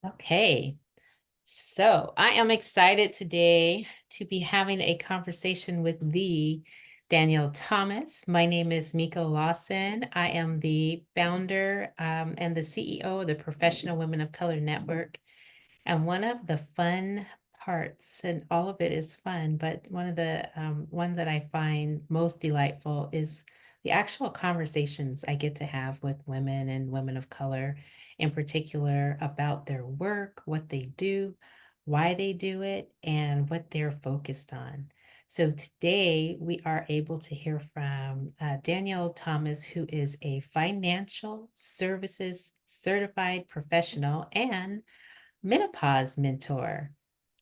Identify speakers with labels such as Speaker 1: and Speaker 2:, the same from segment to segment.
Speaker 1: Okay, so I am excited today to be having a conversation with the Danyale Thomas. My name is Meko Lawson. I am the founder and the CEO of the Professional Women of Color Network. And one of the fun parts, and all of it is fun, but one of the ones that I find most delightful is the actual conversations I get to have with women and women of color in particular about their work, what they do, why they do it, and what they're focused on. So today we are able to hear from Danyale Thomas, who is a financial services certified professional and menopause mentor.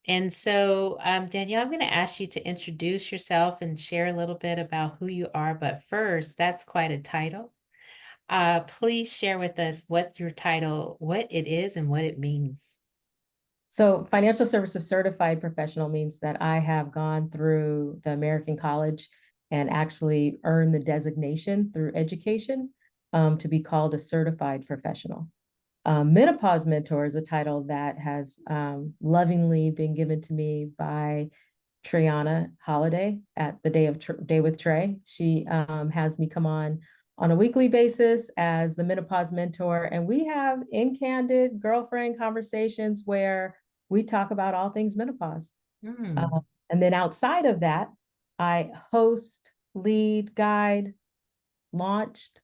Speaker 1: And so, Danielle, I'm going to ask you to introduce yourself and share a little bit about who you are. But first, that's quite a title. Please share with us what your title, what it is, and what it means.
Speaker 2: So, financial services certified professional means that I have gone through the American College and actually earned the designation through education to be called a certified professional. Menopause mentor is a title that has lovingly been given to me by Triana Holiday at the Day with Trey. She has me come on a weekly basis as the menopause mentor, and we have in candid girlfriend conversations where we talk about all things menopause.
Speaker 1: Hmm.
Speaker 2: Uh, and then outside of that, I host, lead, guide, launched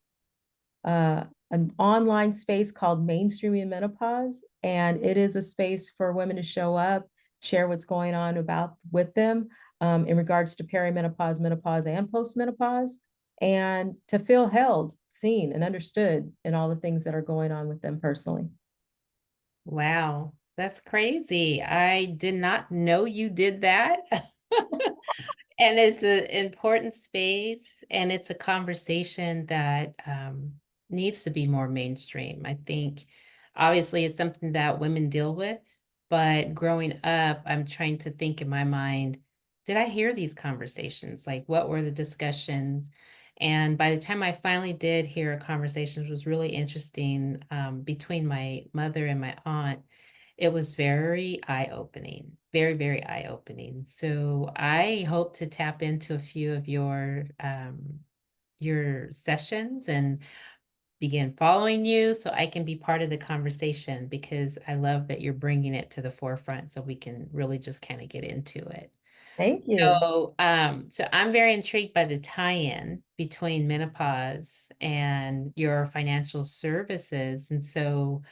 Speaker 2: an online space called Mainstreaming Menopause, and it is a space for women to show up, share what's going on about with them in regards to perimenopause, menopause, and postmenopause, and to feel held, seen, and understood in all the things that are going on with them personally.
Speaker 1: Wow, that's crazy. I did not know you did that. And it's an important space, and it's a conversation that needs to be more mainstream. I think obviously it's something that women deal with, but growing up, I'm trying to think in my mind, did I hear these conversations? Like, what were the discussions? And by the time I finally did hear a conversation, it was really interesting between my mother and my aunt. It was very eye-opening, very, very eye-opening. So I hope to tap into a few of your sessions and begin following you so I can be part of the conversation because I love that you're bringing it to the forefront so we can really just kind of get into it.
Speaker 2: Thank you.
Speaker 1: So I'm very intrigued by the tie-in between menopause and your financial services. And so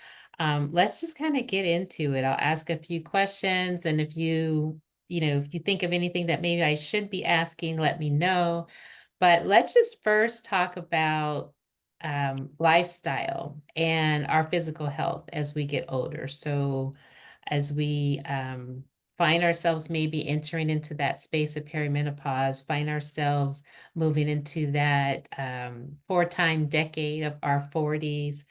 Speaker 1: let's just kind of get into it. I'll ask a few questions, and if you think of anything that maybe I should be asking, let me know. But let's just first talk about lifestyle and our physical health as we get older. So as we find ourselves maybe entering into that space of perimenopause, find ourselves moving into that four-time decade of our 40s.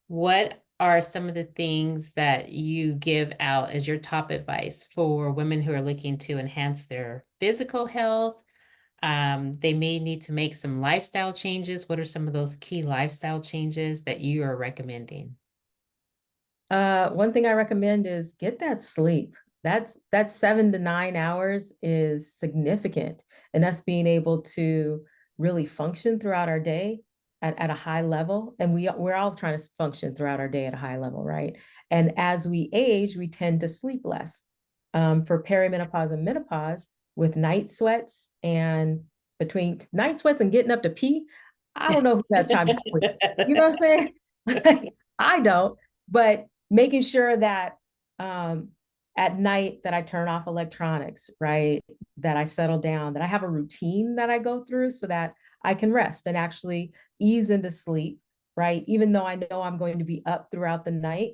Speaker 1: What are some of the things that you give out as your top advice for women who are looking to enhance their physical health? They may need to make some lifestyle changes. What are some of those key lifestyle changes that you are recommending?
Speaker 2: One thing I recommend is get that sleep. That's 7 to 9 hours is significant, and us being able to really function throughout our day at a high level. And we're all trying to function throughout our day at a high level, right? And as we age, we tend to sleep less. For perimenopause and menopause, with night sweats and between night sweats and getting up to pee, I don't know who has time to sleep. You know what I'm saying? Like, I don't, but making sure that at night that I turn off electronics, right? That I settle down, that I have a routine that I go through so that I can rest and actually ease into sleep, right? Even though I know I'm going to be up throughout the night,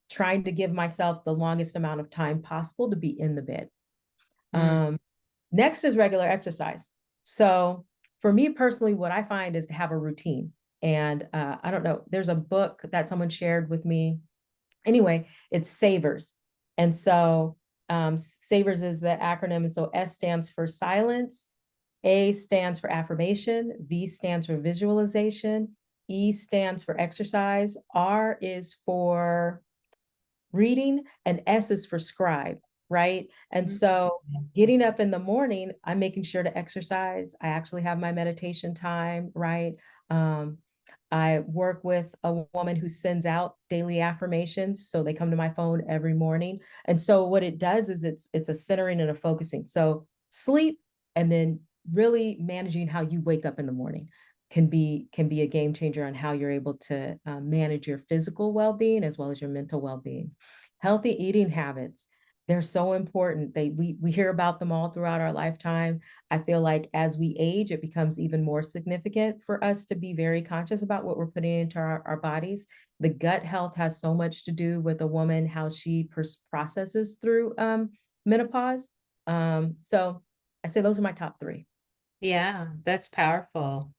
Speaker 2: trying to give myself the longest amount of time possible to be in the bed.
Speaker 1: Mm.
Speaker 2: Um, Next is regular exercise. So for me personally, what I find is to have a routine. And I don't know, there's a book that someone shared with me. Anyway, it's SAVERS. And so SAVERS is the acronym. And so S stands for silence, A stands for affirmation, V stands for visualization, E stands for exercise, R is for reading, and S is for scribe, right? And
Speaker 1: Mhm.
Speaker 2: so getting up in the morning, I'm making sure to exercise. I actually have my meditation time, right? Um, I work with a woman who sends out daily affirmations. So they come to my phone every morning. And so what it does is it's a centering and a focusing. So sleep and then really managing how you wake up in the morning can be a game changer on how you're able to manage your physical well-being as well as your mental well-being. Healthy eating habits, they're so important. We hear about them all throughout our lifetime. I feel like as we age, it becomes even more significant for us to be very conscious about what we're putting into our bodies. The gut health has so much to do with a woman, how she processes through menopause. So I say those are my top three.
Speaker 1: Yeah, that's powerful.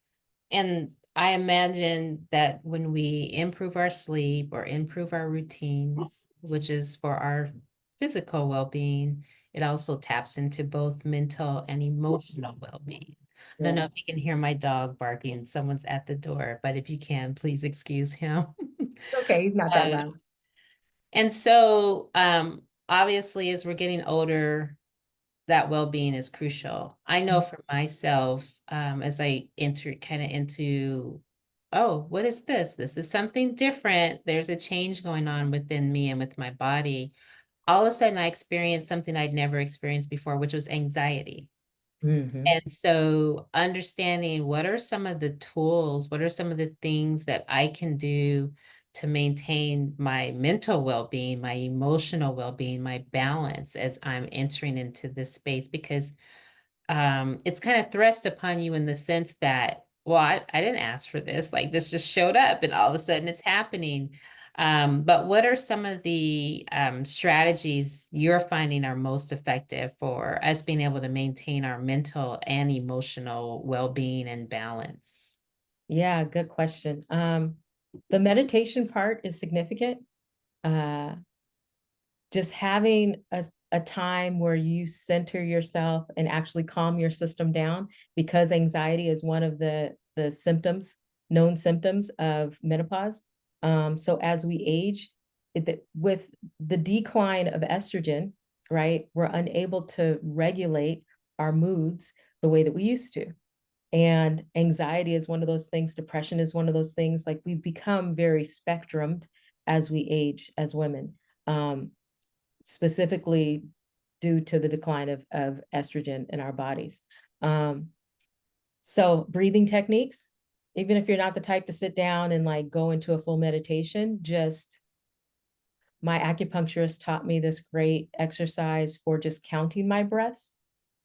Speaker 1: And I imagine that when we improve our sleep or improve our routines, which is for our physical well-being, it also taps into both mental and emotional well-being. I don't know
Speaker 2: Yeah,
Speaker 1: if you can hear my dog barking. Someone's at the door, but if you can, please excuse him.
Speaker 2: it's okay. He's not that
Speaker 1: Uh,
Speaker 2: loud.
Speaker 1: and so, obviously, as we're getting older, that well-being is crucial. I know for myself, as I entered kind of into, oh, what is this? This is something different. There's a change going on within me and with my body. All of a sudden, I experienced something I'd never experienced before, which was anxiety.
Speaker 2: Hmm.
Speaker 1: And so understanding what are some of the tools, what are some of the things that I can do to maintain my mental well-being, my emotional well-being, my balance as I'm entering into this space, because it's kind of thrust upon you in the sense that, well, I didn't ask for this. Like this just showed up and all of a sudden it's happening. But what are some of the strategies you're finding are most effective for us being able to maintain our mental and emotional well-being and balance?
Speaker 2: Yeah, good question. The meditation part is significant. Uh, just having a time where you center yourself and actually calm your system down, because anxiety is one of the symptoms, known symptoms of menopause. So as we age, with the decline of estrogen, right, we're unable to regulate our moods the way that we used to. And anxiety is one of those things, depression is one of those things. Like we've become very spectrumed as we age as women. Um, Specifically due to the decline of estrogen in our bodies. Um, so breathing techniques, even if you're not the type to sit down and like go into a full meditation, just my acupuncturist taught me this great exercise for just counting my breaths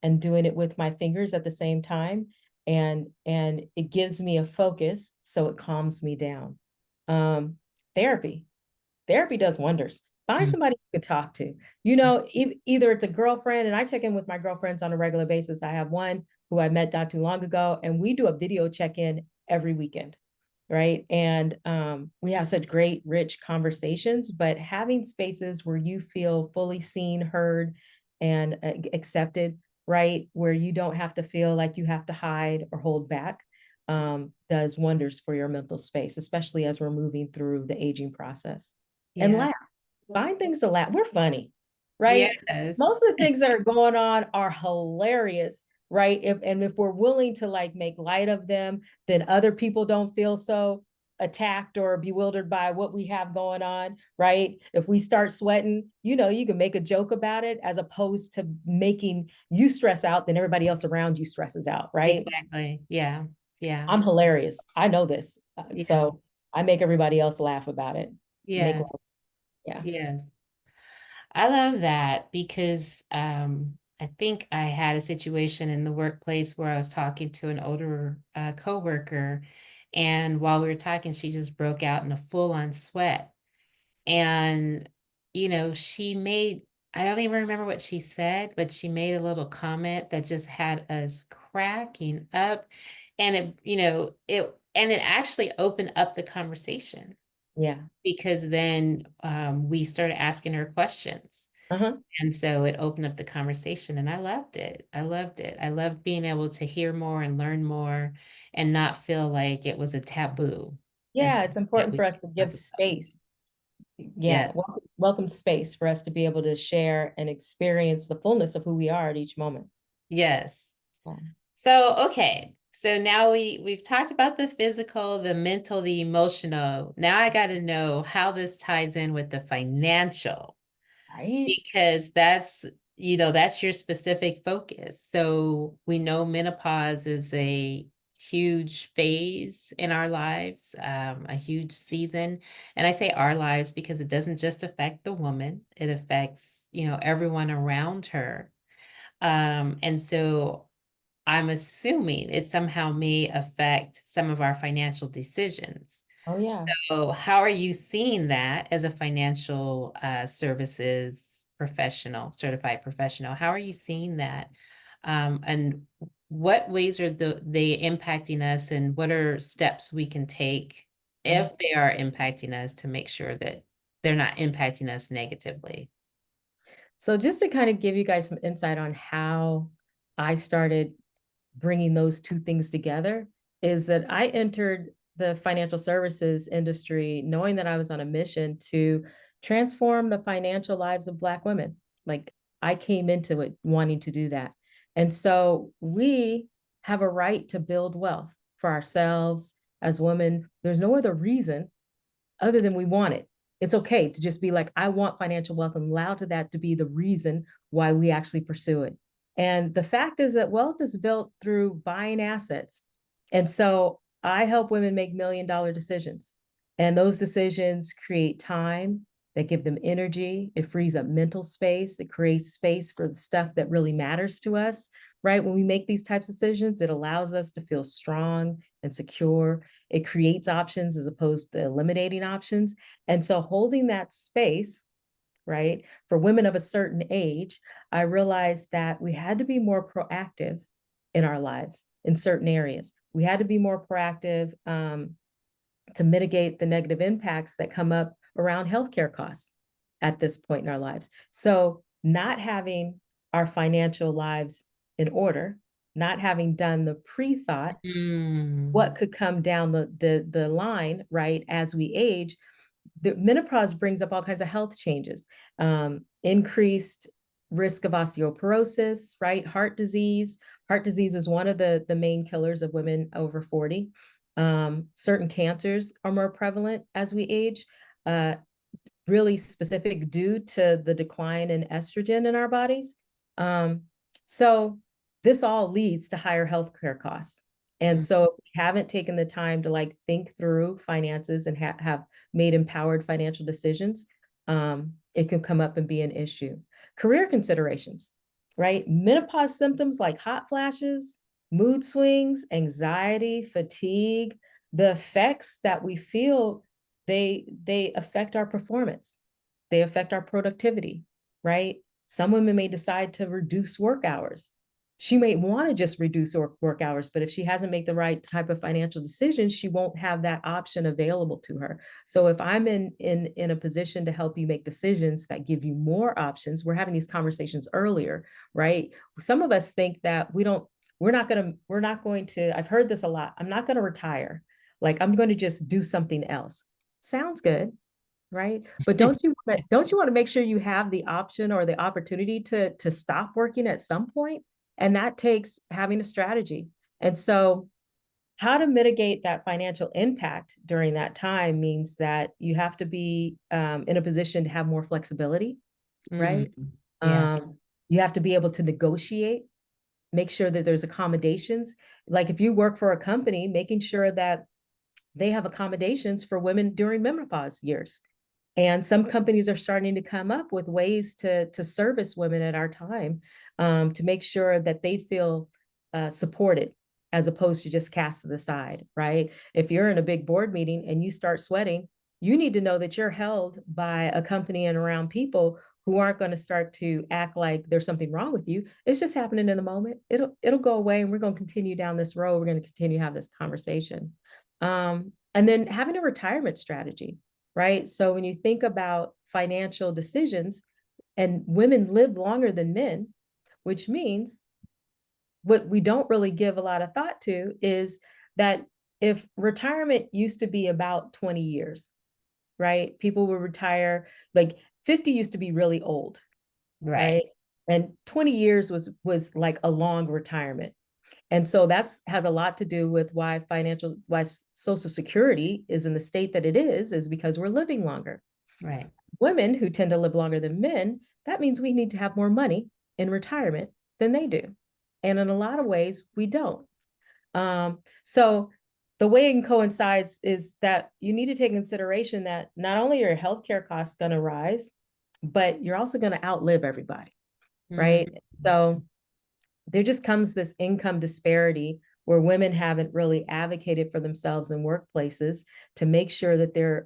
Speaker 2: and doing it with my fingers at the same time. And it gives me a focus, so it calms me down. Um, Therapy. Therapy does wonders. Find
Speaker 1: Mm.
Speaker 2: somebody you can talk to. You know, either it's a girlfriend, and I check in with my girlfriends on a regular basis. I have one who I met not too long ago, and we do a video check-in every weekend, right? And we have such great, rich conversations, but having spaces where you feel fully seen, heard, and accepted, right? Where you don't have to feel like you have to hide or hold back, does wonders for your mental space, especially as we're moving through the aging process. And
Speaker 1: Yeah.
Speaker 2: laugh, find things to laugh. We're funny, right? Most
Speaker 1: Yes.
Speaker 2: of the things that are going on are hilarious, right? If we're willing to like make light of them, then other people don't feel so attacked or bewildered by what we have going on, right? If we start sweating, you know, you can make a joke about it as opposed to making you stress out, then everybody else around you stresses out, right?
Speaker 1: Exactly. Yeah. Yeah.
Speaker 2: I'm hilarious. I know this.
Speaker 1: Yeah.
Speaker 2: So I make everybody else laugh about it. Make
Speaker 1: Yeah.
Speaker 2: life. Yeah.
Speaker 1: Yes. I love that because I think I had a situation in the workplace where I was talking to an older coworker, and while we were talking, she just broke out in a full-on sweat. And, she made, I don't even remember what she said, but she made a little comment that just had us cracking up. And it actually opened up the conversation
Speaker 2: Yeah.
Speaker 1: because then we started asking her questions.
Speaker 2: Uh-huh.
Speaker 1: And so it opened up the conversation and I loved it. I loved it. I loved being able to hear more and learn more and not feel like it was a taboo and
Speaker 2: Yeah, it's
Speaker 1: something that
Speaker 2: important
Speaker 1: we
Speaker 2: for us
Speaker 1: could
Speaker 2: to
Speaker 1: talk
Speaker 2: give
Speaker 1: about.
Speaker 2: space. Yeah,
Speaker 1: Yes.
Speaker 2: welcome space for us to be able to share and experience the fullness of who we are at each moment.
Speaker 1: Yes.
Speaker 2: Yeah.
Speaker 1: So, okay. So now we've talked about the physical, the mental, the emotional. Now I got to know how this ties in with the financial,
Speaker 2: Right?
Speaker 1: because that's your specific focus. So we know menopause is a huge phase in our lives, a huge season. And I say our lives because it doesn't just affect the woman, it affects, everyone around her. And so I'm assuming it somehow may affect some of our financial decisions.
Speaker 2: Oh, yeah.
Speaker 1: So, how are you seeing that as a financial services professional, certified professional? How are you seeing that? And what ways are they impacting us, and what are steps we can take
Speaker 2: Mm.
Speaker 1: if they are impacting us to make sure that they're not impacting us negatively?
Speaker 2: So just to kind of give you guys some insight on how I started bringing those two things together is that I entered the financial services industry knowing that I was on a mission to transform the financial lives of Black women. Like I came into it wanting to do that. And so we have a right to build wealth for ourselves as women. There's no other reason other than we want it. It's okay to just be like, I want financial wealth and allow to that to be the reason why we actually pursue it. And the fact is that wealth is built through buying assets. And so I help women make $1 million decisions. And those decisions create time, that give them energy. It frees up mental space. It creates space for the stuff that really matters to us, right? When we make these types of decisions, it allows us to feel strong and secure. It creates options as opposed to eliminating options. And so holding that space, right, for women of a certain age, I realized that we had to be more proactive in our lives in certain areas. We had to be more proactive to mitigate the negative impacts that come up around healthcare costs at this point in our lives. So, not having our financial lives in order, not having done the pre-thought
Speaker 1: Mm.
Speaker 2: what could come down the line, right, as we age, the menopause brings up all kinds of health changes, increased risk of osteoporosis, right, heart disease. Heart disease is one of the main killers of women over 40. Certain cancers are more prevalent as we age, uh, really specific due to the decline in estrogen in our bodies. Um, so this all leads to higher healthcare costs. And
Speaker 1: Mm.
Speaker 2: so if we haven't taken the time to like think through finances and have made empowered financial decisions, it can come up and be an issue. Career considerations, right? Menopause symptoms like hot flashes, mood swings, anxiety, fatigue, the effects that we feel they affect our performance. They affect our productivity, right? Some women may decide to reduce work hours. She may want to just reduce work hours, but if she hasn't made the right type of financial decisions, she won't have that option available to her. So if I'm in a position to help you make decisions that give you more options, we're having these conversations earlier, right? Some of us think that we're not going to, I've heard this a lot. I'm not going to retire. Like I'm going to just do something else. Sounds good, right? But don't you want to make sure you have the option or the opportunity to stop working at some point? And that takes having a strategy. And so how to mitigate that financial impact during that time means that you have to be in a position to have more flexibility,
Speaker 1: Mm.
Speaker 2: right?
Speaker 1: Yeah.
Speaker 2: You have to be able to negotiate, make sure that there's accommodations. Like if you work for a company, making sure that they have accommodations for women during menopause years. And some companies are starting to come up with ways to service women at our time, to make sure that they feel supported as opposed to just cast to the side, right? If you're in a big board meeting and you start sweating, you need to know that you're held by a company and around people who aren't going to start to act like there's something wrong with you. It's just happening in the moment. It'll go away, and we're going to continue down this road. We're going to continue to have this conversation. And then having a retirement strategy, right? So when you think about financial decisions, and women live longer than men, which means what we don't really give a lot of thought to is that if retirement used to be about 20 years, right? People will retire, like 50 used to be really old,
Speaker 1: Right.
Speaker 2: right? And 20 years was like a long retirement. And so that's has a lot to do with why Social Security is in the state that it is because we're living longer.
Speaker 1: Right.
Speaker 2: Women who tend to live longer than men, that means we need to have more money in retirement than they do. And in a lot of ways, we don't. So the way it coincides is that you need to take consideration that not only are your healthcare costs going to rise, but you're also going to outlive everybody,
Speaker 1: Mm,
Speaker 2: right? So there just comes this income disparity where women haven't really advocated for themselves in workplaces to make sure that they're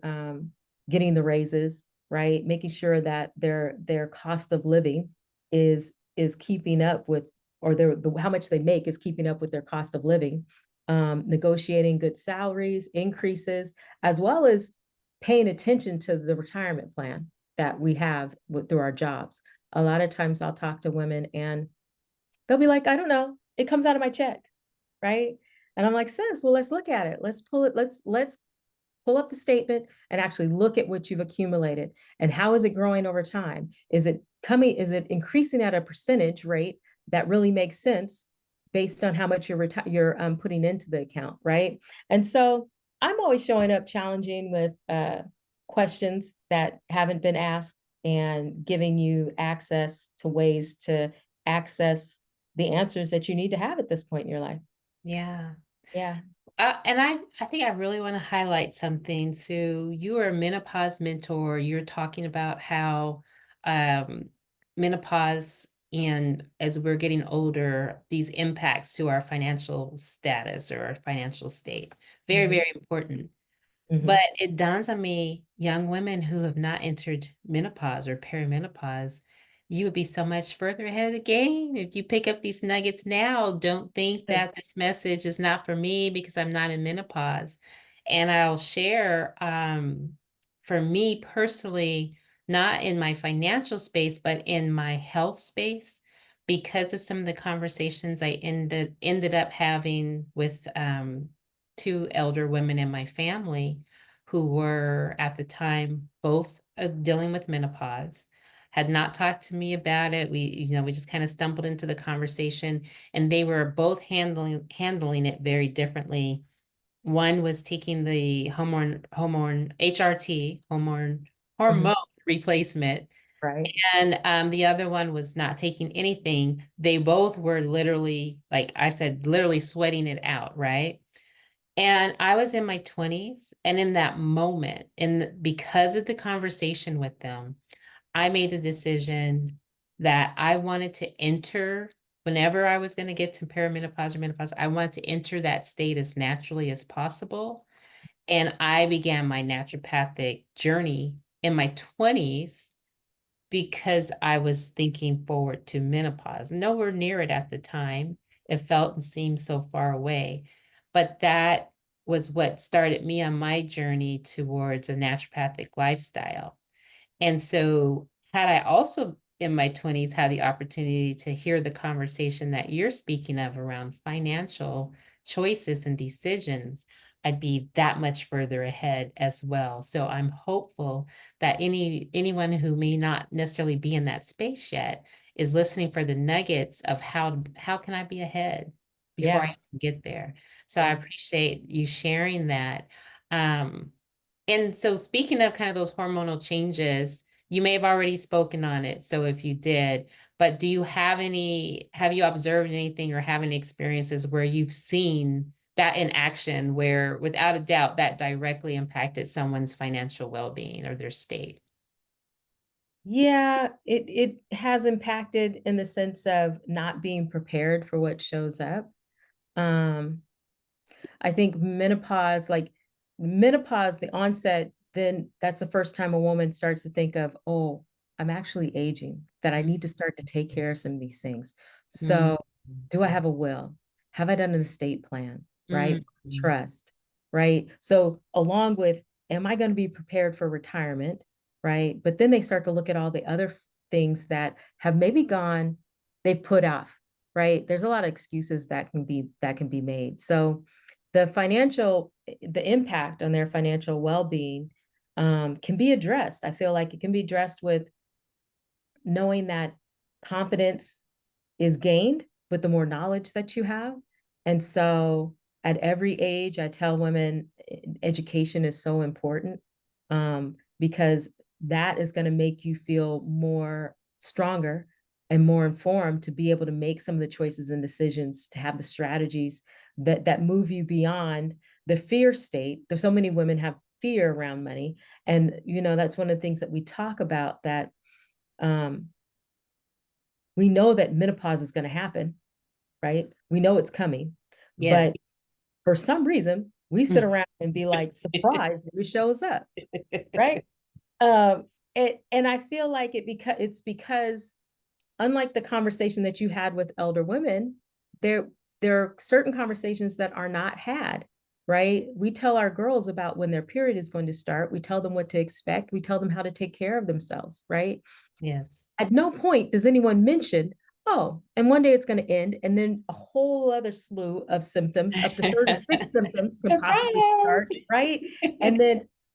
Speaker 2: getting the raises, right? Making sure that their cost of living is keeping up with, or how much they make is keeping up with their cost of living. Negotiating good salaries, increases, as well as paying attention to the retirement plan that we have through our jobs. A lot of times I'll talk to women and they'll be like, I don't know. It comes out of my check, right? And I'm like, sis, well, let's look at it. Let's pull it. Let's pull up the statement and actually look at what you've accumulated and how is it growing over time? Is it coming? Is it increasing at a percentage rate that really makes sense based on how much you're putting into the account, right? And so I'm always showing up challenging with questions that haven't been asked and giving you access to ways to access the answers that you need to have at this point in your life.
Speaker 1: yeah.
Speaker 2: Yeah.
Speaker 1: And I think I really want to highlight something. So you are a menopause mentor. You're talking about how um, menopause and as we're getting older, these impacts to our financial status or our financial state. Very,
Speaker 2: Mm-hmm.
Speaker 1: very important.
Speaker 2: Mm-hmm.
Speaker 1: But it dawns on me, young women who have not entered menopause or perimenopause, you would be so much further ahead of the game if you pick up these nuggets now. Don't think
Speaker 2: Good.
Speaker 1: that this message is not for me because I'm not in menopause. And I'll share, for me personally, not in my financial space, but in my health space, because of some of the conversations I ended up having with two elder women in my family who were at the time both dealing with menopause, had not talked to me about it. We just kind of stumbled into the conversation, and they were both handling it very differently. One was taking the hormone HRT,
Speaker 2: Mm-hmm.
Speaker 1: hormone replacement,
Speaker 2: Right.
Speaker 1: and the other one was not taking anything. They both were literally, like I said, literally sweating it out, right? And I was in my 20s, and in that moment, and because of the conversation with them, I made the decision that I wanted to enter whenever I was going to get to perimenopause or menopause, I wanted to enter that state as naturally as possible. And I began my naturopathic journey in my 20s because I was thinking forward to menopause. Nowhere near it at the time. It felt and seemed so far away. But that was what started me on my journey towards a naturopathic lifestyle. And so, had I also in my 20s had the opportunity to hear the conversation that you're speaking of around financial choices and decisions, I'd be that much further ahead as well. So I'm hopeful that anyone who may not necessarily be in that space yet is listening for the nuggets of how can I be ahead before I
Speaker 2: Yeah.
Speaker 1: even get there. So I
Speaker 2: Yeah.
Speaker 1: appreciate you sharing that. Um, and so, speaking of kind of those hormonal changes, you may have already spoken on it. So, if you did, but have you observed anything or have any experiences where you've seen that in action, where without a doubt that directly impacted someone's financial well being or their state?
Speaker 2: Yeah, it has impacted in the sense of not being prepared for what shows up. Um, I think menopause, the onset, then that's the first time a woman starts to think of, oh, I'm actually aging, that I need to start to take care of some of these things.
Speaker 1: Mm,
Speaker 2: So, do I have a will? Have I done an estate plan?
Speaker 1: mm,
Speaker 2: Right? Trust, right? So, along with, am I going to be prepared for retirement? Right? But then they start to look at all the other things that have maybe they've put off, right? There's a lot of excuses that can be made. So, the impact on their financial well-being can be addressed. I feel like it can be addressed with knowing that confidence is gained with the more knowledge that you have. And so at every age, I tell women education is so important, because that is going to make you feel more stronger and more informed to be able to make some of the choices and decisions, to have the strategies that move you beyond the fear state. There's so many women have fear around money. And, that's one of the things that we talk about, that um, we know that menopause is going to happen, right? We know it's coming, but
Speaker 1: Yes.
Speaker 2: for some reason, we sit around and be like surprised when it shows up, right? Um, and I feel like it's because, unlike the conversation that you had with elder women, there there are certain conversations that are not had, right? We tell our girls about when their period is going to start. We tell them what to expect. We tell them how to take care of themselves, right?
Speaker 1: Yes.
Speaker 2: At no point does anyone mention, oh, and one day it's going to end, and then a whole other slew of symptoms, up to 36 symptoms, can possibly
Speaker 1: Surprise.
Speaker 2: start, right?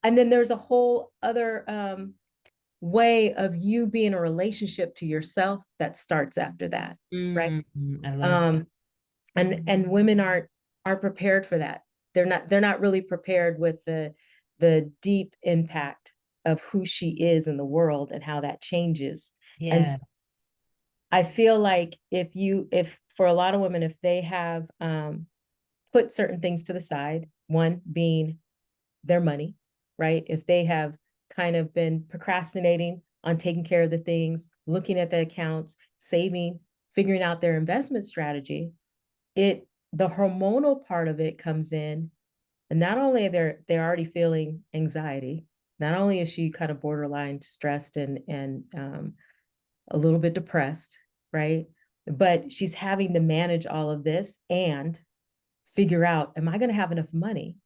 Speaker 2: And then there's a whole other way of you being in a relationship to yourself that starts after that, right?
Speaker 1: I love that.
Speaker 2: Um, and women aren't prepared for that. They're not really prepared with the deep impact of who she is in the world and how that changes. And
Speaker 1: Yeah.
Speaker 2: I feel like if for a lot of women, if they have put certain things to the side, one being their money, right? If they have kind of been procrastinating on taking care of the things, looking at the accounts, saving, figuring out their investment strategy, the hormonal part of it comes in. And not only they're already feeling anxiety, not only is she kind of borderline stressed and a little bit depressed, right? But she's having to manage all of this and figure out, am I going to have enough money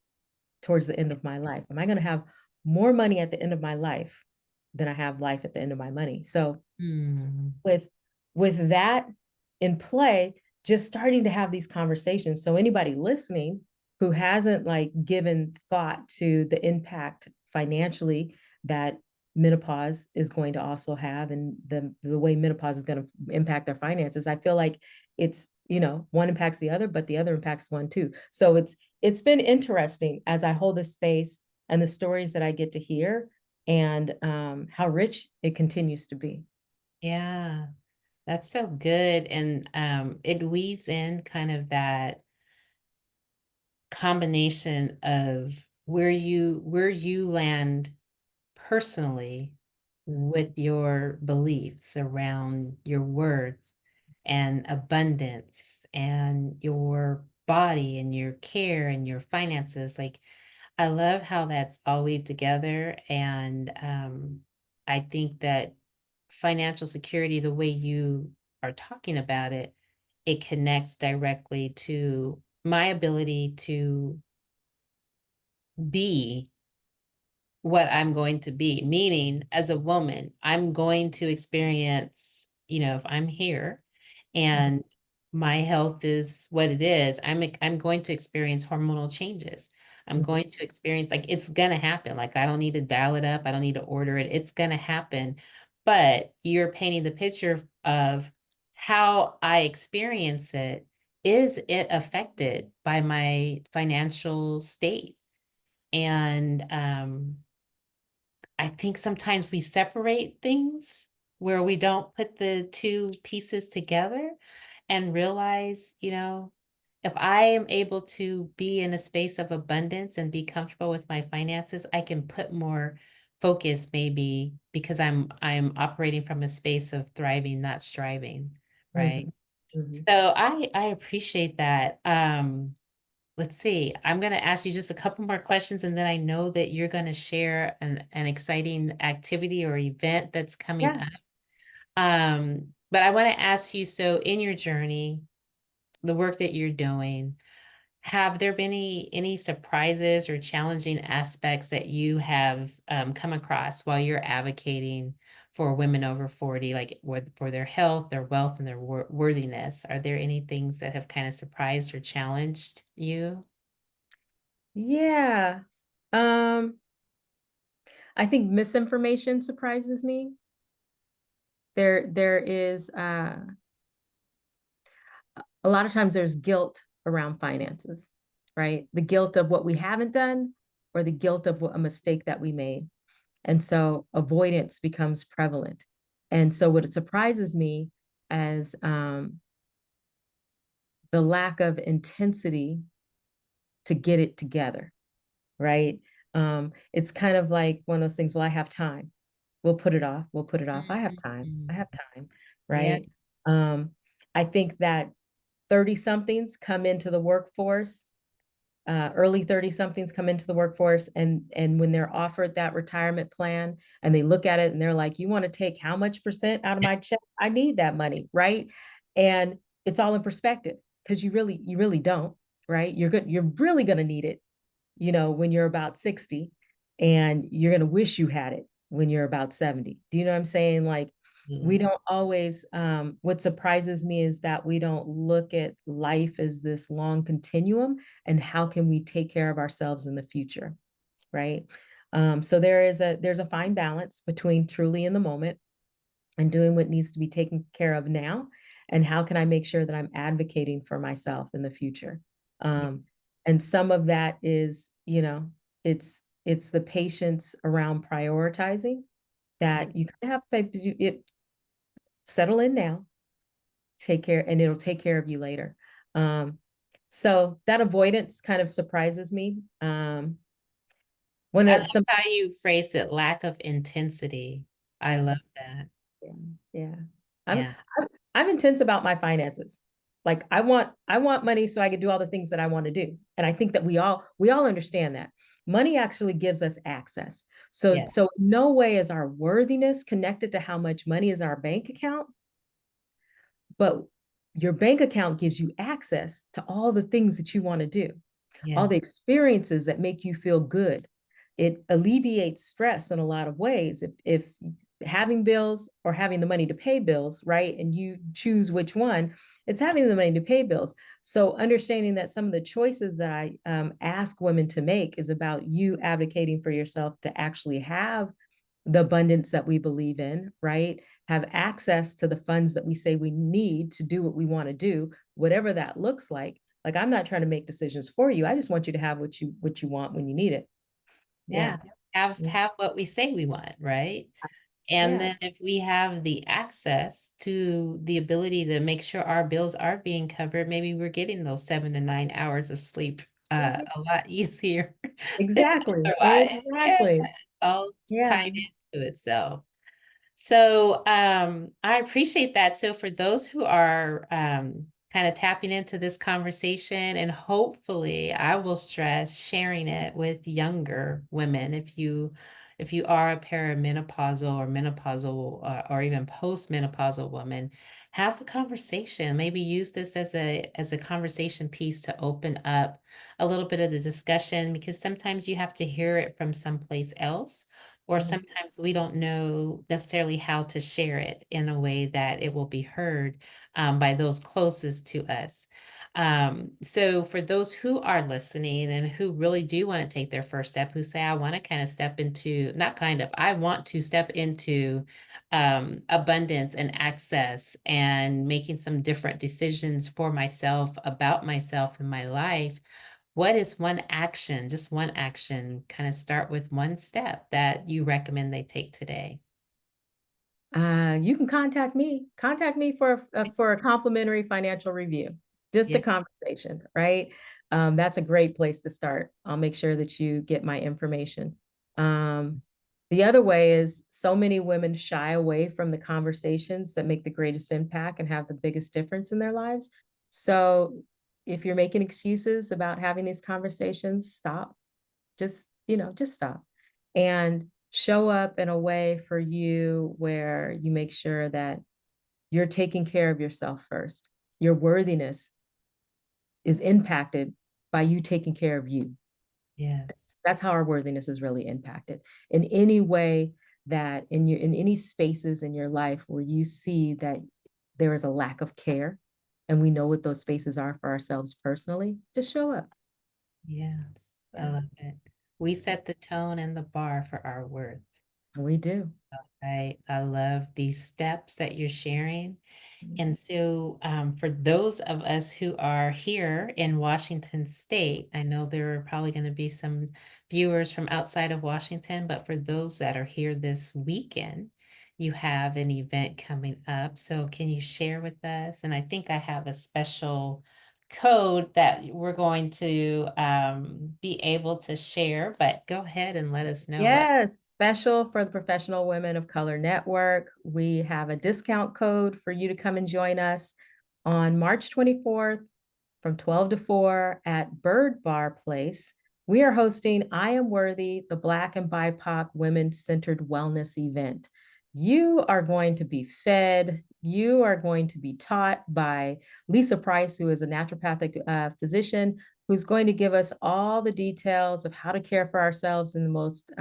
Speaker 2: towards the end of my life? Am I going to have more money at the end of my life than I have life at the end of my money? So
Speaker 1: Mm.
Speaker 2: with with that in play, just starting to have these conversations. So anybody listening who hasn't like given thought to the impact financially that menopause is going to also have, and the way menopause is going to impact their finances, I feel like it's, one impacts the other, but the other impacts one too. So it's been interesting as I hold this space, and the stories that I get to hear, and how rich it continues to be.
Speaker 1: Yeah. That's so good. And it weaves in kind of that combination of where you land personally with your beliefs around your worth and abundance and your body and your care and your finances. Like, I love how that's all weaved together. And I think that financial security, the way you are talking about it, it connects directly to my ability to be what I'm going to be. Meaning, as a woman, I'm going to experience, if I'm here and my health is what it is, I'm going to experience hormonal changes. I'm
Speaker 2: Mhm.
Speaker 1: going to experience, like, it's gonna happen. Like, I don't need to dial it up. I don't need to order it. It's gonna happen. But you're painting the picture of how I experience it. Is it affected by my financial state? And I think sometimes we separate things where we don't put the two pieces together and realize, if I am able to be in a space of abundance and be comfortable with my finances, I can put more focus, maybe because I'm operating from a space of thriving, not striving, right?
Speaker 2: Mhm. Mhm.
Speaker 1: So I appreciate that. Let's see. I'm going to ask you just a couple more questions, and then I know that you're going to share an exciting activity or event that's coming
Speaker 2: Yeah.
Speaker 1: up. But I want to ask you, so in your journey, the work that you're doing, have there been any surprises or challenging aspects that you have come across while you're advocating for women over 40, like for their health, their wealth, and their worthiness? Are there any things that have kind of surprised or challenged you?
Speaker 2: Yeah. Um, I think misinformation surprises me. There is a lot of times there's guilt around finances, right? The guilt of what we haven't done or the guilt of a mistake that we made. And so avoidance becomes prevalent. And so what it surprises me as the lack of intensity to get it together, right? It's kind of like one of those things, well, I have time. We'll put it off. We'll put it off. I have time. I
Speaker 1: Mhm.
Speaker 2: have time,
Speaker 1: Yeah.
Speaker 2: right? I think that 30 somethings come into the workforce, early 30 somethings come into the workforce, and when they're offered that retirement plan and they look at it and they're like, you want to take how much percent out of my check? I need that money, right? And it's all in perspective because you really don't, right? You're really going to need it, when you're about 60, and you're going to wish you had it when you're about 70. Do you know what I'm saying? Like, we don't always, what surprises me is that we don't look at life as this long continuum and how can we take care of ourselves in the future, right? So there's a fine balance between truly in the moment and doing what needs to be taken care of now, and how can I make sure that I'm advocating for myself in the future.
Speaker 1: Yeah.
Speaker 2: And some of that is, it's the patience around prioritizing
Speaker 1: Yeah.
Speaker 2: that you kind of have to settle in now, take care, and it'll take care of you later. So that avoidance kind of surprises me. When
Speaker 1: I love
Speaker 2: it's some
Speaker 1: how you phrase it, lack of intensity. I love that.
Speaker 2: Yeah, yeah. I'm
Speaker 1: Yeah.
Speaker 2: I'm intense about my finances. Like, I want money so I can do all the things that I want to do. And I think that we all understand that. Money actually gives us access. So
Speaker 1: Yeah.
Speaker 2: so no way is our worthiness connected to how much money is in our bank account, but your bank account gives you access to all the things that you want to do, all the
Speaker 1: Yes.
Speaker 2: experiences that make you feel good. It alleviates stress in a lot of ways. If having bills or having the money to pay bills, right? And you choose which one, it's having the money to pay bills. So understanding that some of the choices that I ask women to make is about you advocating for yourself to actually have the abundance that we believe in, right? Have access to the funds that we say we need to do what we want to do, whatever that looks like. Like, I'm not trying to make decisions for you. I just want you to have what you want when you need it. Yeah.
Speaker 1: Yeah. Have
Speaker 2: Yeah.
Speaker 1: have what we say we want, right? And
Speaker 2: Yeah.
Speaker 1: then if we have the access to the ability to make sure our bills are being covered, maybe we're getting those 7 to 9 hours of sleep a lot easier than
Speaker 2: Exactly.
Speaker 1: otherwise. Yeah,
Speaker 2: Exactly.
Speaker 1: it's all
Speaker 2: Yeah.
Speaker 1: tied into itself. So I appreciate that. So for those who are kind of tapping into this conversation, and hopefully I will stress sharing it with younger women. If you are a perimenopausal or menopausal or even postmenopausal woman, have the conversation. Maybe use this as a conversation piece to open up a little bit of the discussion, because sometimes you have to hear it from someplace else, or
Speaker 2: Mhm.
Speaker 1: sometimes we don't know necessarily how to share it in a way that it will be heard by those closest to us. So, for those who are listening and who really do want to take their first step, who say, I want to kind of step into, not kind of, I want to step into abundance and access and making some different decisions for myself, about myself and my life, what is one action, just one action, kind of start with one step that you recommend they take today?
Speaker 2: You can contact me for a complimentary financial review, just a
Speaker 1: Yeah.
Speaker 2: conversation, right? That's a great place to start. I'll make sure that you get my information. The other way is, so many women shy away from the conversations that make the greatest impact and have the biggest difference in their lives. So if you're making excuses about having these conversations, stop. Just stop and show up in a way for you where you make sure that you're taking care of yourself first. Your worthiness is impacted by you taking care of you.
Speaker 1: Yes.
Speaker 2: That's how our worthiness is really impacted. In any way that in any spaces in your life where you see that there is a lack of care, and we know what those spaces are for ourselves personally, just show up.
Speaker 1: Yes. I
Speaker 2: Yeah.
Speaker 1: love it. We set the tone and the bar for our worth.
Speaker 2: We do.
Speaker 1: I love these steps that you're sharing. And so, for those of us who are here in Washington State, I know there are probably going to be some viewers from outside of Washington, but for those that are here this weekend, you have an event coming up. So, can you share with us? And I think I have a special code that we're going to be able to share, but go ahead and let us know what.
Speaker 2: Yes, special for the Professional Women of Color Network. We have a discount code for you to come and join us on March 24th from 12 to 4 at Bird Bar Place. We are hosting I Am Worthy, the Black and BIPOC Women-Centered Wellness event. You are going to be fed, you are going to be taught by Lisa Price, who is a naturopathic physician, who's going to give us all the details of how to care for ourselves in the most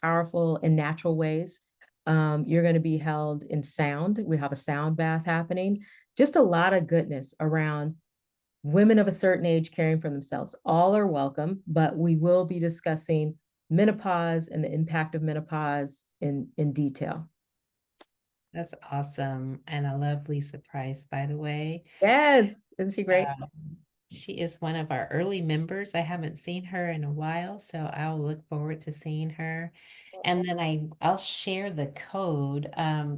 Speaker 2: powerful and natural ways. You're going to be held in sound. We have a sound bath happening. Just a lot of goodness around women of a certain age caring for themselves. All are welcome, but we will be discussing menopause and the impact of menopause in detail.
Speaker 1: That's awesome. And I love Lisa Price, by the way.
Speaker 2: Yes, isn't she great?
Speaker 1: Um, she is one of our early members. I haven't seen her in a while, so I'll look forward to seeing her. And then I'll share the code.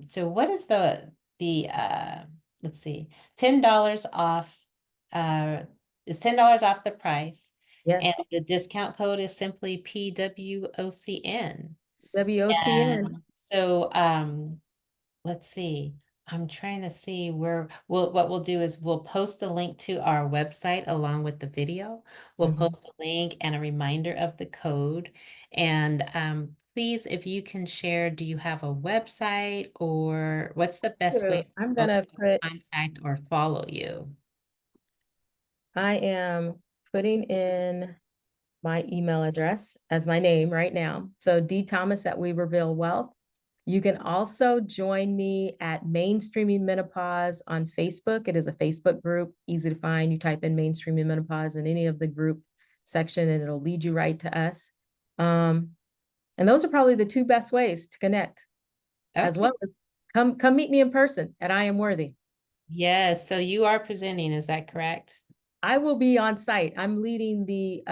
Speaker 1: So what is the let's see, $10 off, it's $10 off the price.
Speaker 2: Yes,
Speaker 1: And the discount code is simply PWOCN.
Speaker 2: WOCN.
Speaker 1: And so let's see. I'm trying to see where what we'll do is we'll post the link to our website along with the video. We'll
Speaker 2: Mhm.
Speaker 1: post a link and a reminder of the code. And please, if you can share, do you have a website or what's the best way
Speaker 2: I'm
Speaker 1: for folks
Speaker 2: gonna
Speaker 1: to
Speaker 2: put,
Speaker 1: contact or follow you?
Speaker 2: I am putting in my email address as my name right now. So D Thomas at Weaverville Wealth. You can also join me at Mainstreaming Menopause on Facebook. It is a Facebook group, easy to find. You type in Mainstreaming Menopause in any of the group section and it'll lead you right to us. Um, and those are probably the two best ways to connect, as
Speaker 1: Okay.
Speaker 2: well as come meet me in person at I Am Worthy.
Speaker 1: Yes. So you are presenting, is that correct?
Speaker 2: I will be on site. I'm leading the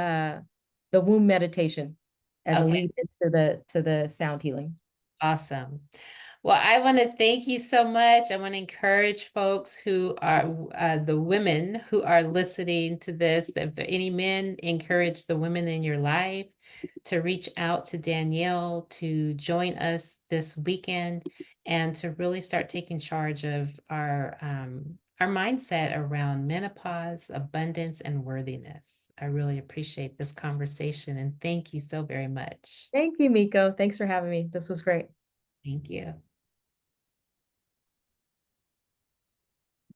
Speaker 2: womb meditation as a
Speaker 1: Okay.
Speaker 2: lead into the sound healing.
Speaker 1: Awesome. Well, I want to thank you so much. I want to encourage folks who are the women who are listening to this, that if any men, encourage the women in your life to reach out to Danyale to join us this weekend and to really start taking charge of our mindset around menopause, abundance, and worthiness. I really appreciate this conversation and thank you so very much.
Speaker 2: Thank you, Meko. Thanks for having me. This was great.
Speaker 1: Thank you.